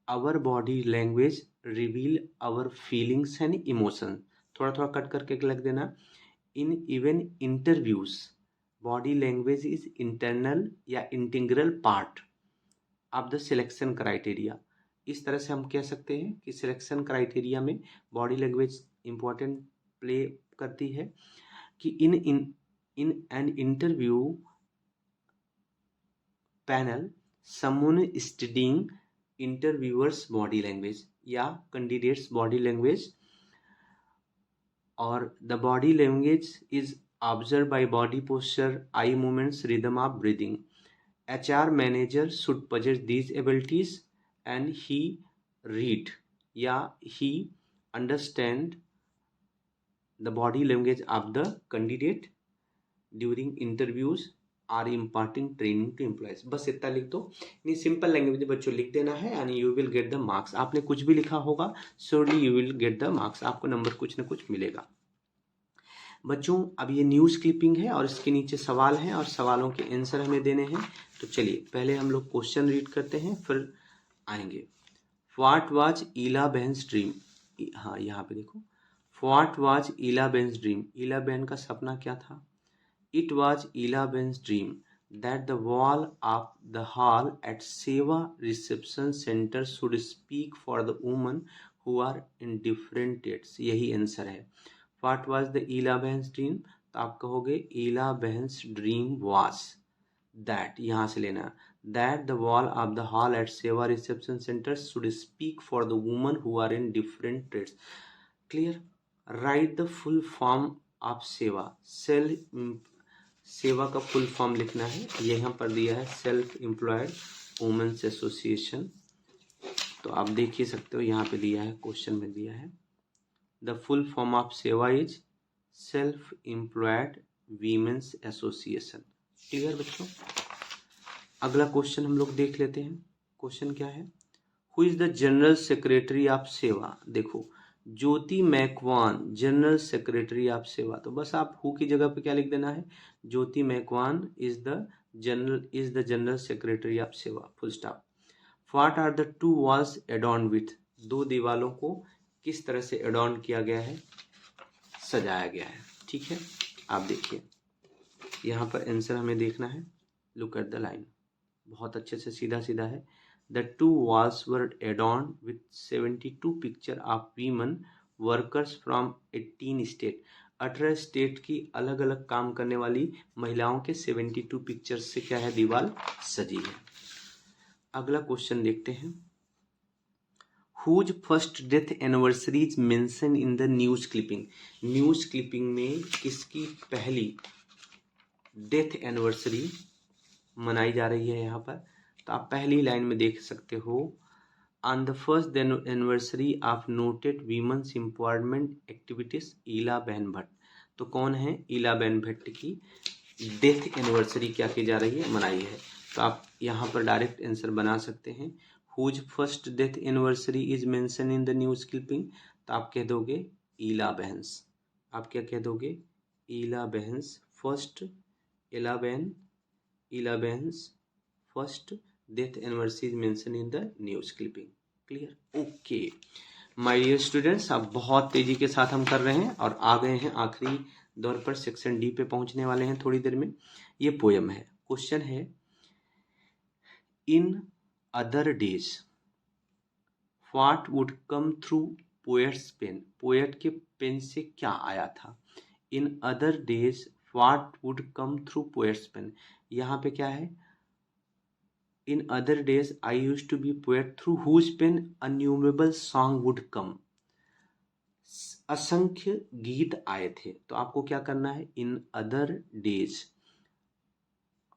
[SPEAKER 1] our body language reveal our feelings and emotion. थोड़ा थोड़ा कट करके लग देना। In even interviews body language is internal या integral part of the selection criteria. इस तरह से हम कह सकते हैं कि सिलेक्शन क्राइटेरिया में बॉडी लैंग्वेज इंपॉर्टेंट प्ले करती है। कि इन in an interview panel someone studying interviewers body language या candidates body language, or the body language is observed by body posture, eye movements, rhythm of breathing. HR manager should possess these abilities and he read या he understand the body language of the candidate during interviews are imparting training to employees. बस इतना लिख दो, नहीं सिंपल लैंग्वेज में बच्चों लिख देना है and you will get the marks. आपने कुछ भी लिखा होगा surely you will get the marks, आपको नंबर कुछ ना कुछ मिलेगा। बच्चों अब ये न्यूज़ क्लिपिंग है और इसके नीचे सवाल हैं और सवालों के आंसर हमें देने हैं। तो चलिए पहले हम लोग क्वेश्चन रीड करते हैं फिर आएंगे। व्हाट वाज ईला बहन्स ड्रीम, हाँ यहाँ पे देखो, व्हाट वाज ईला बहन्स ड्रीम, ईला बहन का सपना क्या था। It was Elaben's dream that the wall of the hall at Seva Reception Center should speak for the women who are in different states। यही आंसर है। What was the Elaben's dream? तो आप कहोगे Elaben's dream was that, यहाँ से लेना, that the wall of the hall at Seva Reception Center should speak for the women who are in different trades। Clear? Write the full form of Seva। सेवा का फुल फॉर्म लिखना है, यहाँ पर दिया है सेल्फ एम्प्लॉयड वुमेन्स एसोसिएशन। तो आप देख ही सकते हो यहाँ पे दिया है, क्वेश्चन में दिया है द फुल फॉर्म ऑफ सेवा is self employed women's association. Clear बच्चों? अगला क्वेश्चन हम लोग देख लेते हैं। क्वेश्चन क्या है, who is the general secretary of सेवा। देखो ज्योति मैकवान जनरल सेक्रेटरी ऑफ सेवा, तो बस आप हु की जगह पे क्या लिख देना है, Jyoti Macwan is the general secretary of सेवा, full stop. What are the two walls adorn with, दो दीवालों को किस तरह से एडॉर्न किया गया है, सजाया गया है। ठीक है, आप देखिए यहाँ पर आंसर हमें देखना है। लुक एट द लाइन, बहुत अच्छे से सीधा सीधा है। The two walls were adorned with 72 pictures of women workers from 18 states। 18 state की अलग अलग काम करने वाली महिलाओं के 72 पिक्चर्स से क्या है, दीवार सजी है। अगला क्वेश्चन देखते हैं। Whose first death anniversary is mentioned in the news clipping। News clipping में किसकी पहली डेथ एनिवर्सरी मनाई जा रही है यहाँ पर। तो आप पहली लाइन में देख सकते हो, on the first anniversary of noted women's empowerment activities Ela बहन भट्ट। तो कौन है, ईला बहन भट्ट की डेथ एनिवर्सरी क्या की जा रही है, मनाई है। तो आप यहाँ पर डायरेक्ट आंसर बना सकते हैं, whose first death anniversary is mention in the news clipping. तो आप कह दोगे ईला बहन्स, आप क्या कह दोगे, ईला बहन्स फर्स्ट, ईला बहन्स first death anniversary mention in the news clipping. Clear? Okay my dear students, अब बहुत तेजी के साथ हम कर रहे हैं और आ गए हैं आखिरी दौर पर, सेक्शन डी पे पहुंचने वाले हैं थोड़ी देर में। ये पोयम है। क्वेश्चन है, in other days what would come through poet's pen. Poet के पेन से क्या आया था। In other days what would come through poet's pen, यहाँ पे क्या है, In other days I used to be poet through whose pen innumerable song would come। असंख्य गीत आए थे। तो आपको क्या करना है, इन अदर डेज,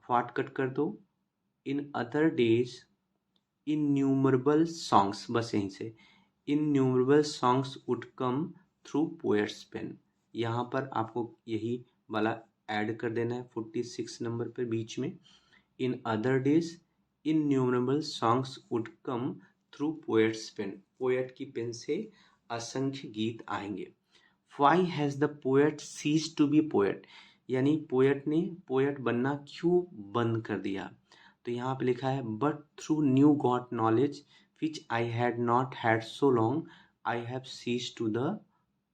[SPEAKER 1] व्हाट कट कर दो, in other days innumerable songs, बस यहीं से innumerable songs would come through poet's pen. यहाँ पर आपको यही वाला ऐड कर देना है 46 नंबर पर बीच में। In other days innumerable songs would come through poet's pen, poet की पेन से असंख्य गीत आएंगे। Why has the poet cease to be poet, यानी पोएट ने पोएट बनना क्यों बंद कर दिया। तो यहाँ पे लिखा है, but through new got knowledge which I had not had so long I have cease to the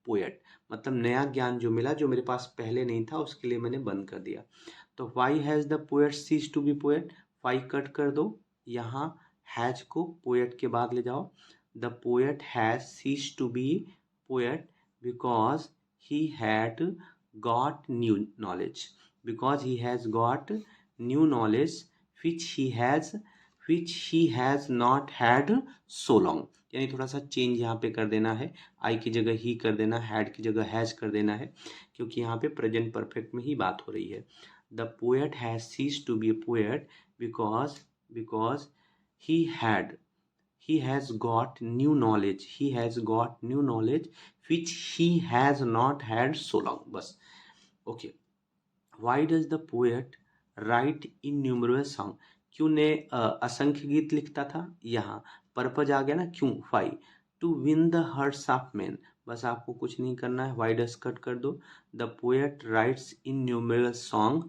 [SPEAKER 1] poet. मतलब नया ज्ञान जो मिला, जो मेरे पास पहले नहीं था, उसके लिए मैंने बंद कर दिया। तो why has the poet cease to be poet, why कट कर दो, यहाँ हैज को पोएट के बाद ले जाओ। The poet has cease to be poet because he had got new knowledge. because he has got new knowledge which he has not had so long। यानी थोड़ा सा चेंज यहाँ पे कर देना है, आई की जगह ही कर देना, हैड की जगह हैज कर देना है, क्योंकि यहाँ पे प्रेजेंट परफेक्ट में ही बात हो रही है। The poet has ceased to be a poet because he has got new knowledge which he has not had so long। बस okay. why does the poet write innumerable song? क्यों ने असंख्य गीत लिखता था? यहाँ पर्पज आ गया ना, क्यों, why to win the hearts of men। बस आपको कुछ नहीं करना है, why does कट कर दो। the poet writes innumerable song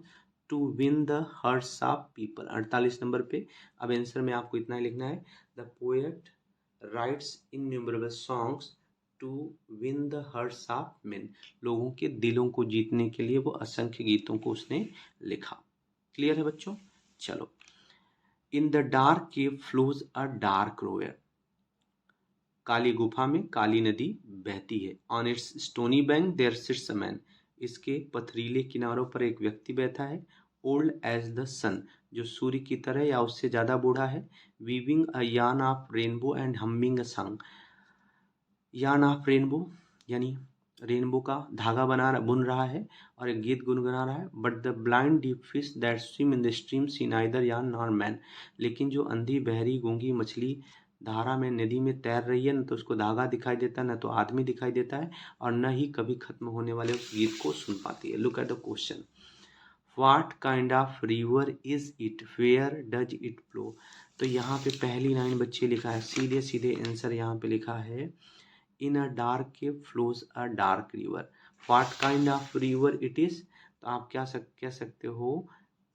[SPEAKER 1] to win the hearts of people। 48 number पे अब आंसर में आपको इतना ही लिखना है, the poet writes innumerable songs to win the hearts of men। लोगों के दिलों को जीतने के लिए वो असंख्य गीतों को उसने लिखा। क्लियर है बच्चों? चलो। In the dark cave flows a dark river. काली गुफा में काली नदी बहती है। On its stony bank there sits a man. इसके पथरीले किनारों पर एक व्यक्ति बैठा है। ओल्ड एज द सन, जो सूर्य की तरह या उससे ज्यादा बूढ़ा है। Weaving a yarn of rainbow and humming a song. Yarn of rainbow यानी रेनबो का धागा बुन रहा है और एक गीत गुनगुना रहा है। But the blind deep fish that swim in the stream see neither yarn nor man. लेकिन जो अंधी बहरी गूंगी मछली धारा में नदी में तैर रही है, न तो उसको धागा दिखाई देता है, न तो आदमी दिखाई देता है, और न ही कभी खत्म होने वाले उस गीत को सुन पाती है। Look at the question, what kind of river is it, where does it flow. तो यहाँ पे पहली लाइन बच्चे लिखा है, सीधे सीधे आंसर यहाँ पे लिखा है, in a dark cave flows a dark river. What kind of river it is, तो आप क्या कह सकते हो,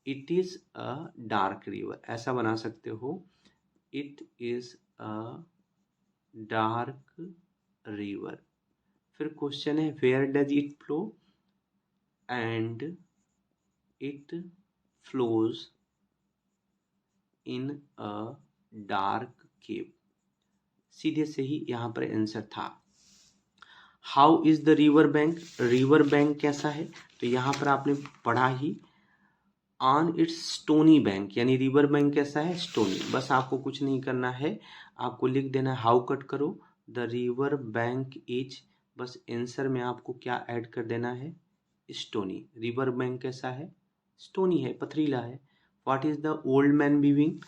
[SPEAKER 1] it is a dark river, ऐसा बना सकते हो, it is a dark river. फिर क्वेश्चन है where does it flow, and it flows in a dark cave. सीधे से ही यहाँ पर आंसर था। How is the river bank, river bank कैसा है, तो यहाँ पर आपने पढ़ा ही, ऑन इट्स स्टोनी बैंक, यानी रिवर बैंक कैसा है, स्टोनी। बस आपको कुछ नहीं करना है, आपको लिख देना हाउ कट करो, द रिवर बैंक इज, बस आंसर में आपको क्या ऐड कर देना है, स्टोनी। रिवर बैंक कैसा है, स्टोनी है, पथरीला है। What is the old man weaving,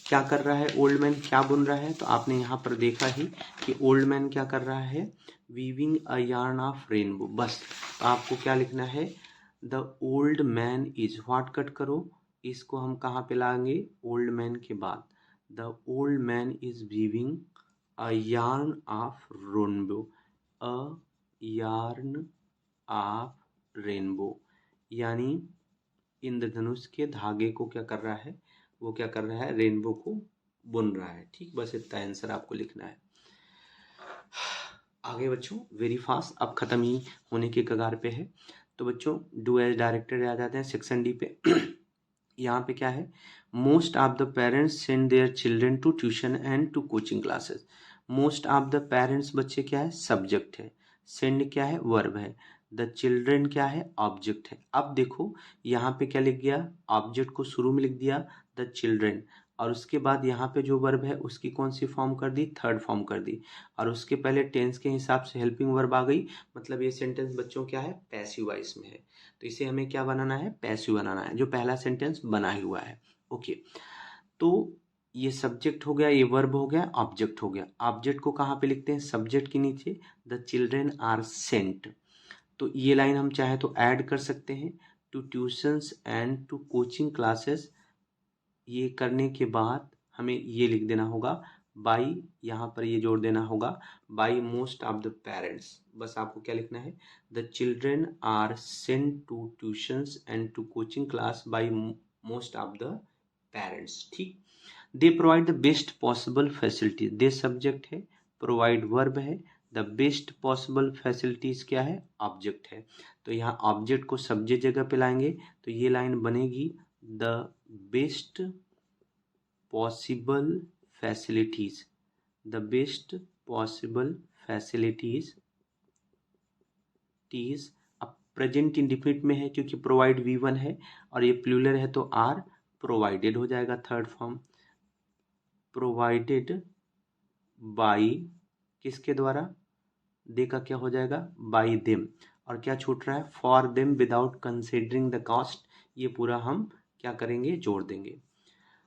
[SPEAKER 1] क्या कर रहा है ओल्ड मैन, क्या बुन रहा है, तो आपने यहाँ पर देखा ही कि ओल्ड मैन क्या कर रहा है, weaving a yarn of rainbow. बस तो आपको क्या लिखना है, the old man is, what cut करो, इसको हम कहाँ पे लाएंगे, ओल्ड मैन के बाद, the old man is weaving a yarn of rainbow, a yarn of rainbow, यानी इंद्रधनुष के धागे को क्या कर रहा है, वो क्या कर रहा है, रेनबो को बुन रहा है। ठीक, बस इतना आंसर आपको लिखना है। आगे बच्चों वेरी फास्ट, अब खत्म ही होने के कगार पे है। तो बच्चों डू एज डायरेक्टेड आ जाते हैं सेक्शन डी पे। यहाँ पे क्या है, most of the parents send their children to tuition and to coaching classes. Most of the parents, बच्चे क्या है, सब्जेक्ट है, सेंड क्या है, वर्ब है, द चिल्ड्रन क्या है, ऑब्जेक्ट है। अब देखो यहाँ पे क्या लिख गया, ऑब्जेक्ट को शुरू में लिख दिया द चिल्ड्रन, और उसके बाद यहाँ पे जो वर्ब है उसकी कौन सी फॉर्म कर दी, थर्ड फॉर्म कर दी, और उसके पहले टेंस के हिसाब से हेल्पिंग वर्ब आ गई। मतलब ये सेंटेंस बच्चों क्या है, पैसिव वॉइस में है, तो इसे हमें क्या बनाना है, पैसिव बनाना है, जो पहला सेंटेंस बना ही हुआ है। ओके, तो ये सब्जेक्ट हो गया, ये वर्ब हो गया, ऑब्जेक्ट हो गया। ऑब्जेक्ट को कहाँ पे लिखते हैं, सब्जेक्ट के नीचे, द चिल्ड्रन आर सेंट। तो ये लाइन हम चाहे तो ऐड कर सकते हैं, to tuitions and to coaching classes. ये करने के बाद हमें ये लिख देना होगा, बाई, यहाँ पर ये जोड़ देना होगा, by most of the parents. बस आपको क्या लिखना है, the children are sent to tuitions and to coaching class by most of the parents. ठीक, they provide the best possible facility, they subject है, प्रोवाइड वर्ब है, द बेस्ट पॉसिबल फैसिलिटीज क्या है, ऑब्जेक्ट है। तो यहाँ ऑब्जेक्ट को सब्जेक्ट जगह पे लाएंगे तो ये लाइन बनेगी, the best possible facilities, the best possible facilities, अब प्रेजेंट इंडिफिनिट में है क्योंकि प्रोवाइड V1 है और ये प्लूरल है तो आर प्रोवाइडेड हो जाएगा। थर्ड फॉर्म प्रोवाइडेड बाई किसके द्वारा, दे का क्या हो जाएगा बाई देम, और क्या छूट रहा है for them without considering the cost, ये पूरा हम क्या करेंगे जोड़ देंगे।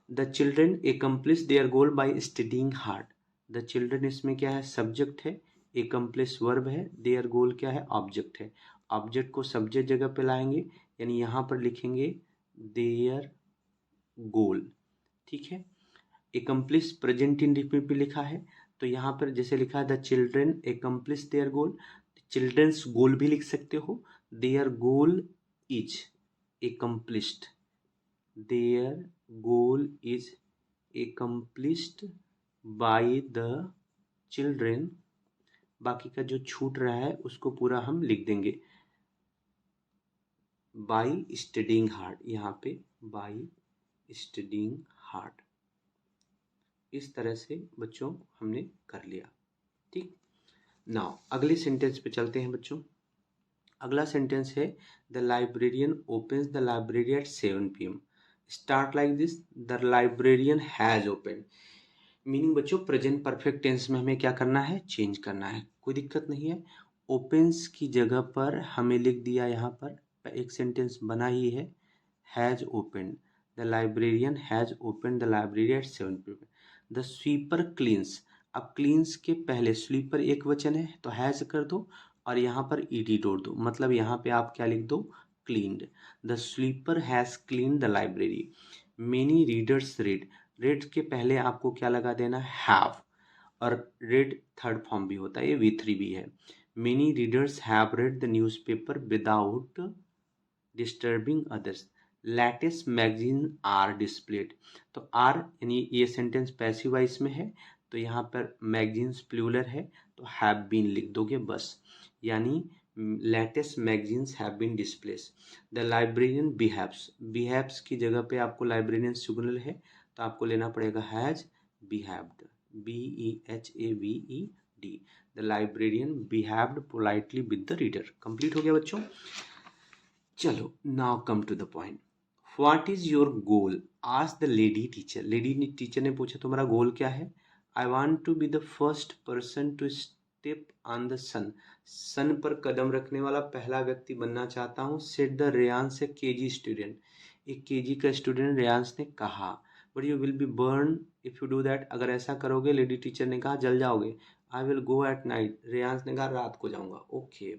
[SPEAKER 1] The children accomplish their goal by studying hard, the children इसमें क्या है सब्जेक्ट है, एकम्प्लिश वर्ब है, देयर गोल क्या है ऑब्जेक्ट है, ऑब्जेक्ट को सब्जेक्ट जगह पे लाएंगे यानी यहाँ पर लिखेंगे देयर गोल, ठीक है। एकम्प्लिश प्रेजेंट इंडिफिनिट पे लिखा है तो यहाँ पर जैसे लिखा है the children accomplish their goal, children's goal भी लिख सकते हो, their goal is accomplished, their goal is accomplished by the children, बाकी का जो छूट रहा है उसको पूरा हम लिख देंगे बाय स्टडीइंग हार्ड, यहाँ पे बाय स्टडीइंग हार्ड। इस तरह से बच्चों हमने कर लिया, ठीक। नाउ अगले सेंटेंस पे चलते हैं बच्चों। अगला सेंटेंस है the librarian opens the library at 7 PM। Start like this, the librarian has open, meaning बच्चों प्रेजेंट परफेक्ट टेंस में हमें क्या करना है चेंज करना है, कोई दिक्कत नहीं है। ओपन्स की जगह पर हमें लिख दिया यहाँ पर एक सेंटेंस बना ही है has open, the librarian has open the library at 7 PM। The sweeper cleans, अब क्लीन्स के पहले स्वीपर एक वचन है तो हैज कर दो और यहाँ पर ईडी जोड़ दो, मतलब यहाँ पे आप क्या लिख दो cleaned, the sweeper has clean the library. Many readers read, red के पहले आपको क्या लगा देना हैव, और रेड थर्ड फॉर्म भी होता है, ये V3 भी है। Many readers have read the newspaper without disturbing others, latest magazine are displayed, तो आर यानी ये सेंटेंस पैसिव वॉइस में है तो यहाँ पर मैगजीन्स प्लूरल है तो हैव बीन लिख दोगे बस, यानी latest magazines have been displace. The librarian behaves, behaves की जगह पे आपको लाइब्रेरियन सिग्नल है तो आपको लेना पड़ेगा has behaved, BEHAVED, the librarian behaved politely with the reader. Complete हो गया बच्चों। चलो now come to the point, what is your goal, ask the lady teacher, lady teacher ने पूछा तुम्हारा गोल क्या है, I want to be the first person to step on the sun, sun पर कदम रखने वाला पहला व्यक्ति बनना चाहता हूँ, said the Reyansh a KG student, एक केजी का स्टूडेंट रेयांश ने कहा, but you will be burn if you do that, अगर ऐसा करोगे लेडी टीचर ने कहा जल जाओगे, I will go at night, Reyansh ने कहा रात को जाऊंगा। ओके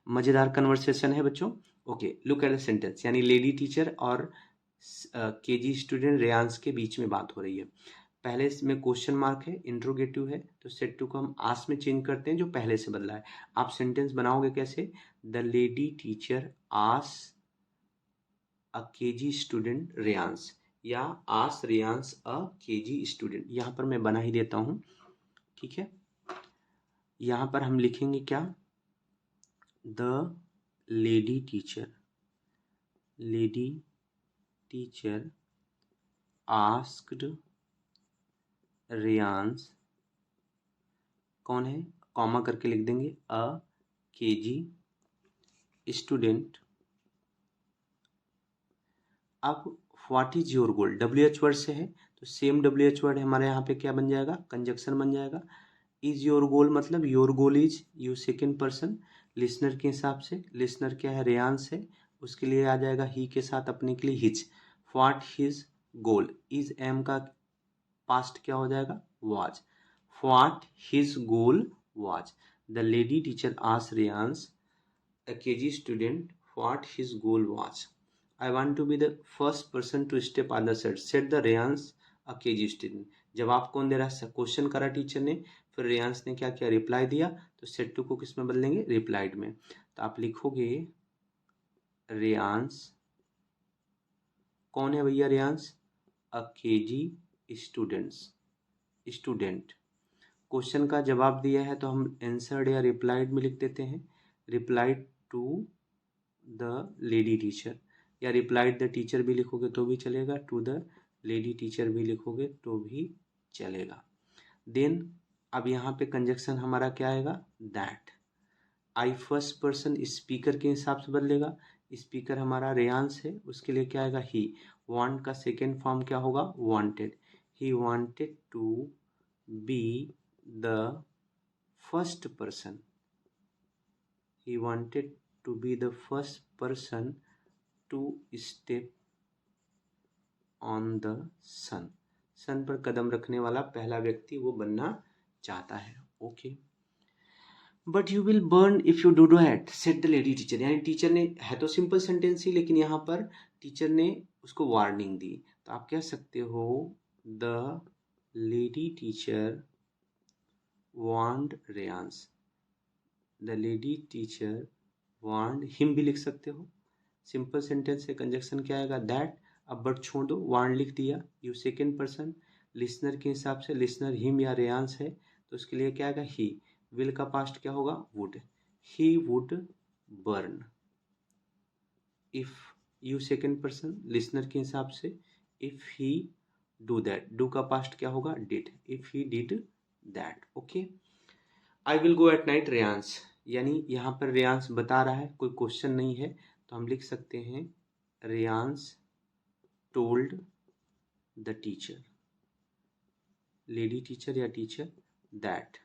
[SPEAKER 1] मजेदार कन्वर्सेशन है बच्चों। Okay look at the sentence, यानी लेडी टीचर और केजी स्टूडेंट रेयांश के बीच में बात हो रही है। पहले इसमें क्वेश्चन मार्क है, इंट्रोगेटिव है तो सेट टू को हम आस में चेंज करते हैं जो पहले से बदला है। आप सेंटेंस बनाओगे कैसे, the lady teacher ask a KG student Reyansh, या ask Reyansh a KG student, यहाँ पर मैं बना ही देता हूँ, ठीक है। यहाँ पर हम लिखेंगे क्या, the lady teacher asked Reyansh, कौन है कॉमा करके लिख देंगे, अ केजी स्टूडेंट। अब what is your goal, WH word से है तो सेम WH वर्ड हमारे यहाँ पे क्या बन जाएगा, कंजक्शन बन जाएगा। इज योर गोल मतलब your goal is, you second person listener के हिसाब से, लिसनर क्या है रेयांश है, उसके लिए आ जाएगा ही के साथ अपने के लिए his, what his goal, is am का पास्ट क्या हो जाएगा was, what his goal was, the lady teacher asked Reyansh a KG student what his goal was. I want to be the first person to step on the set. Said the Reyansh a KG student. जवाब कौन दे रहा है, क्वेश्चन करा टीचर ने, फिर रेयांश ने क्या किया रिप्लाई दिया, तो सेट टू को किस में बदलेंगे रिप्लाइड में, तो आप लिखोगे रेयांश, कौन है भैया रेयांश, अ KG स्टूडेंट। क्वेश्चन का जवाब दिया है तो हम आंसर्ड या रिप्लाइड में लिख देते हैं, replied to the lady teacher, या रिप्लाइड द टीचर भी लिखोगे तो भी चलेगा, टू द लेडी टीचर भी लिखोगे तो भी चलेगा। देन अब यहाँ पे कंजक्शन हमारा क्या आएगा, that, I first person speaker के हिसाब से बदलेगा। स्पीकर हमारा रेयांश है, उसके लिए क्या आएगा ही। वांट का सेकेंड फॉर्म क्या होगा wanted. He wanted to be the first person. He wanted to be the first person to step on the sun. Sun पर कदम रखने वाला पहला व्यक्ति वो बनना चाहता है। Okay, but you will burn if you do that said the lady teacher. यानी टीचर ने, है तो सिंपल सेंटेंस ही, लेकिन यहाँ पर टीचर ने उसको वार्निंग दी। तो आप कह सकते हो the lady teacher warned Reyansh. The lady teacher warned him भी लिख सकते हो। सिंपल सेंटेंस से कंजक्शन क्या आएगा दैट। अब बट छोड़ दो, वार्न लिख दिया। यू सेकेंड पर्सन, लिसनर के हिसाब से लिसनर हिम या रेयांश है, तो उसके लिए क्या आएगा ही। विल का पास्ट क्या होगा would. He would burn. If you second person listener के हिसाब से if he do that. Do का पास्ट क्या होगा did. If he did that. Okay, I will go at night Reyansh. यानी यहाँ पर रेयांश बता रहा है, कोई क्वेश्चन नहीं है, तो हम लिख सकते हैं Reyansh told the teacher, lady teacher या teacher, that.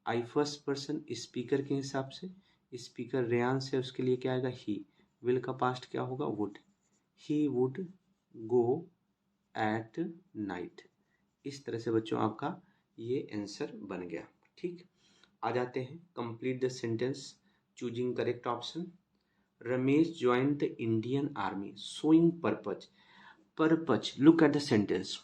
[SPEAKER 1] I first person speaker के हिसाब से, स्पीकर रेयांश है, उसके लिए क्या आएगा ही। विल का पास्ट क्या होगा would. He would go at night. इस तरह से बच्चों आपका ये आंसर बन गया। ठीक, आ जाते हैं complete the sentence choosing correct option. Ramesh join the Indian army showing purpose. Purpose, look at the sentence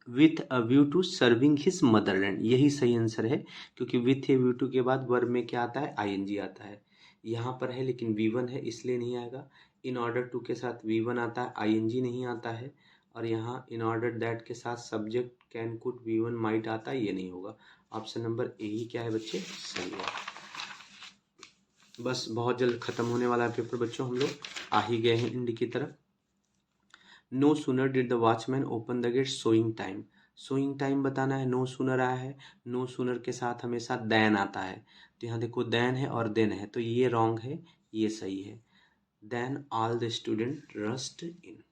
[SPEAKER 1] with a view to serving his motherland. यही सही आंसर है, क्योंकि विथ ए व्यू टू के बाद वर्ब में क्या आता है आईएनजी आता है। यहाँ पर है लेकिन V1 है इसलिए नहीं आएगा। इन ऑर्डर टू के साथ V1 आता है, आईएनजी नहीं आता है। और यहाँ इन ऑर्डर दैट के साथ subject can could V1 might आता है, ये नहीं होगा। ऑप्शन नंबर ए ही क्या है बच्चे सही है। बस बहुत जल्द खत्म होने वाला है पेपर बच्चों, हम लोग आ ही गए हैं एंड की तरफ। No sooner did the watchman open the gate showing time. Showing time बताना है, नो सूनर आया है। नो सूनर के साथ हमेशा देन आता है, तो यहाँ देखो देन है और देन है, तो ये रॉन्ग है, ये सही है। Then all the student rushed in.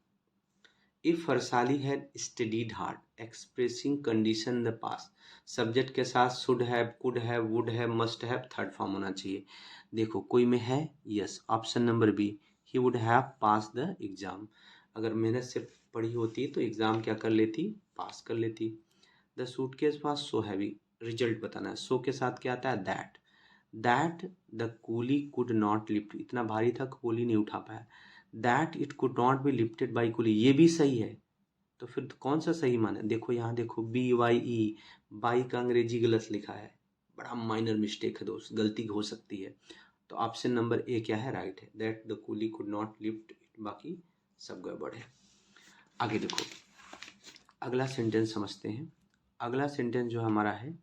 [SPEAKER 1] If Harshali had studied hard expressing condition the past. Subject के साथ should have, could have, would have, must have third form होना चाहिए। देखो कोई में है, yes, option number B, he would have pass the exam. अगर मेहनत से पढ़ी होती तो एग्जाम क्या कर लेती, पास कर लेती। The suitcase was so heavy, result बताना है। सो के साथ क्या आता है that. That the coolie could not lift, इतना भारी था कूली नहीं उठा पाया। That it could not be lifted by coolie, ये भी सही है। तो फिर कौन सा सही माने, देखो यहाँ देखो BYE, बाई का अंग्रेजी गलत लिखा है, बड़ा माइनर मिस्टेक है दोस्त, गलती हो सकती है। तो ऑप्शन नंबर ए क्या है राइट है, that the coolie could not lift it, बाकी सब गड़बड़ है। आगे देखो अगला सेंटेंस समझते हैं। अगला सेंटेंस जो हमारा है,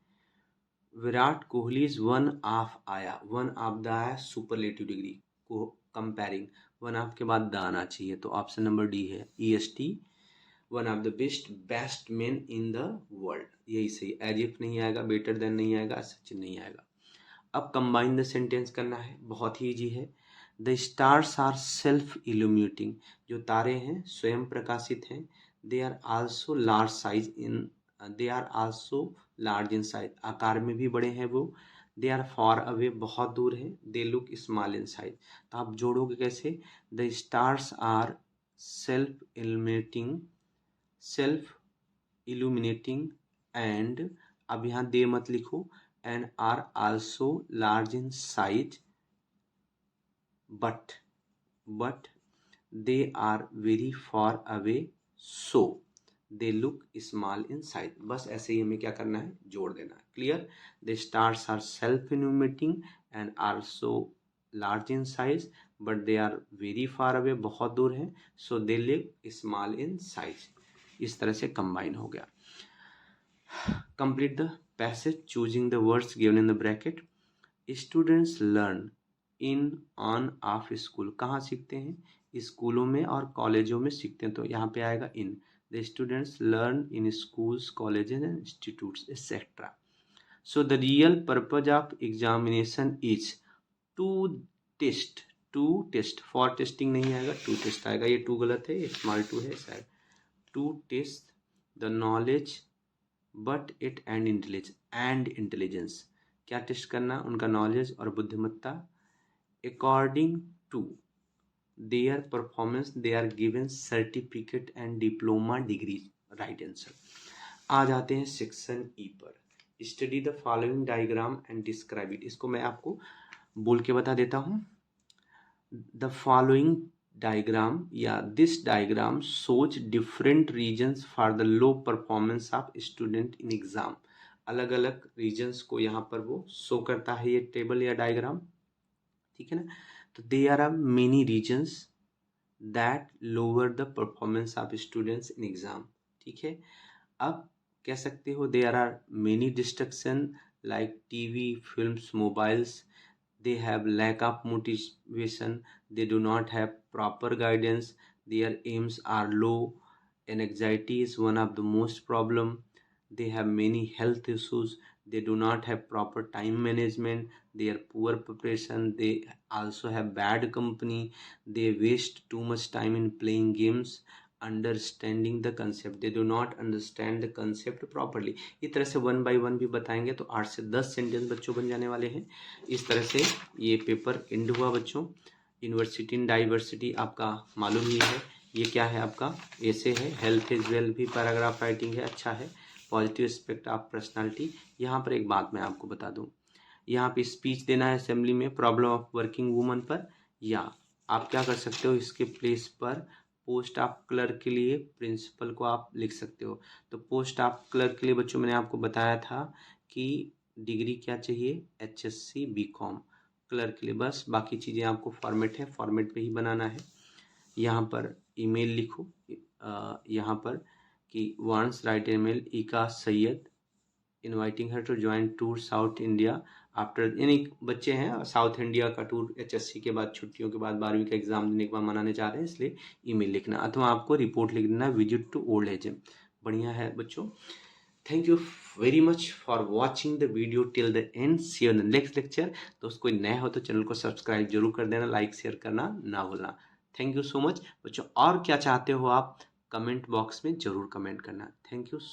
[SPEAKER 1] Virat Kohli is one of आया। वन ऑफ द आया सुपरलेटिव डिग्री को कंपेयरिंग, वन ऑफ के बाद द आना चाहिए, तो ऑप्शन नंबर डी है EST, one of the best man in the world, यही सही। एज इफ नहीं आएगा, बेटर देन नहीं आएगा, सचिन नहीं आएगा। अब कंबाइन द सेंटेंस करना है, बहुत ही ईजी है। The stars are self illuminating, जो तारे हैं स्वयं प्रकाशित हैं। They are also large size in, they are also large in size, आकार में भी बड़े हैं वो। दे आर फॉर अवे, बहुत दूर है। They look small in size, तो आप जोड़ोगे कैसे, the stars are self illuminating, self illuminating and, अब यहाँ दे मत लिखो, and are also large in size, but they are very far away, so they look small in size। बस ऐसे ही हमें क्या करना है, जोड़ देना है। Clear, the stars are self illuminating and also large in size, but they are very far away, बहुत दूर हैं, so they look small in size। इस तरह से कंबाइन हो गया। Complete the passage choosing the words given in the bracket। Students learn in on off school, कहाँ सीखते हैं, स्कूलों में और कॉलेजों में सीखते हैं, तो यहाँ पे आएगा इन। The students learn in schools, colleges and institutes etc. So the real purpose of examination is to test, to test, for testing नहीं आएगा, टू टेस्ट आएगा। ये टू गलत है, ये स्मॉल टू है शायद। To test the knowledge but it and intelligence, क्या टेस्ट करना? उनका नॉलेज और बुद्धिमत्ता। According to their performance they are given certificate and diploma degree, right answer. आ जाते हैं सेक्शन ई पर। Study the following diagram and describe it. इसको मैं आपको बोल के बता देता हूँ। द फॉलोइंग डायग्राम या this diagram shows different reasons for the low performance of student in exam. अलग अलग रीजन्स को यहाँ पर वो शो करता है, ये टेबल या डायग्राम, ठीक है ना। तो there are many reasons that lower the performance of students in exam, ठीक है। अब कह सकते हो there are many distraction like TV, films, mobiles. They have lack of motivation, they do not have proper guidance, their aims are low, and anxiety is one of the most problem. They have many health issues, they do not have proper time management, they are poor preparation, they also have bad company, they waste too much time in playing games, understanding the concept, they do not understand the concept properly. इस तरह से 1 बाय 1 भी बताएंगे तो 8 से 10 सेंटेंस बच्चों बन जाने वाले हैं। इस तरह से ये पेपर एंड हुआ बच्चों। यूनिवर्सिटी इन डाइवर्सिटी आपका मालूम ही है, ये क्या है आपका ऐसे है। हेल्थ इज वेल भी पैराग्राफ राइटिंग है, अच्छा है। Positive aspect of personality. यहाँ पर एक बात मैं आपको बता दूँ, यहाँ पे स्पीच देना है असेंबली में प्रॉब्लम ऑफ वर्किंग वूमन पर, या आप क्या कर सकते हो इसके प्लेस पर पोस्ट ऑफ क्लर्क के लिए प्रिंसिपल को आप लिख सकते हो। तो पोस्ट ऑफ क्लर्क के लिए बच्चों मैंने आपको बताया था कि डिग्री क्या चाहिए, HSC BCom। क्लर्क के लिए बस, बाकी चीज़ें आपको फॉर्मेट है, फॉर्मेट पे ही बनाना है। यहाँ पर ईमेल लिखो, यहाँ पर कि वंस राइट ईमेल इका Syed inviting her to join tour South India after, यानी बच्चे हैं साउथ इंडिया का टूर HSC के बाद छुट्टियों के बाद 12वीं का एग्जाम देने के बाद मनाने जा रहे हैं, इसलिए ईमेल लिखना, अथवा आपको रिपोर्ट लिख देना विजिट टू ओल्ड एज। बढ़िया है बच्चों। Thank you very much for watching the video till the end. See you in the next lecture. दोस्त कोई नया हो तो चैनल को सब्सक्राइब जरूर कर देना, लाइक शेयर करना ना भूलना। थैंक यू सो मच बच्चों। और क्या चाहते हो आप कमेंट बॉक्स में जरूर कमेंट करना। Thank you so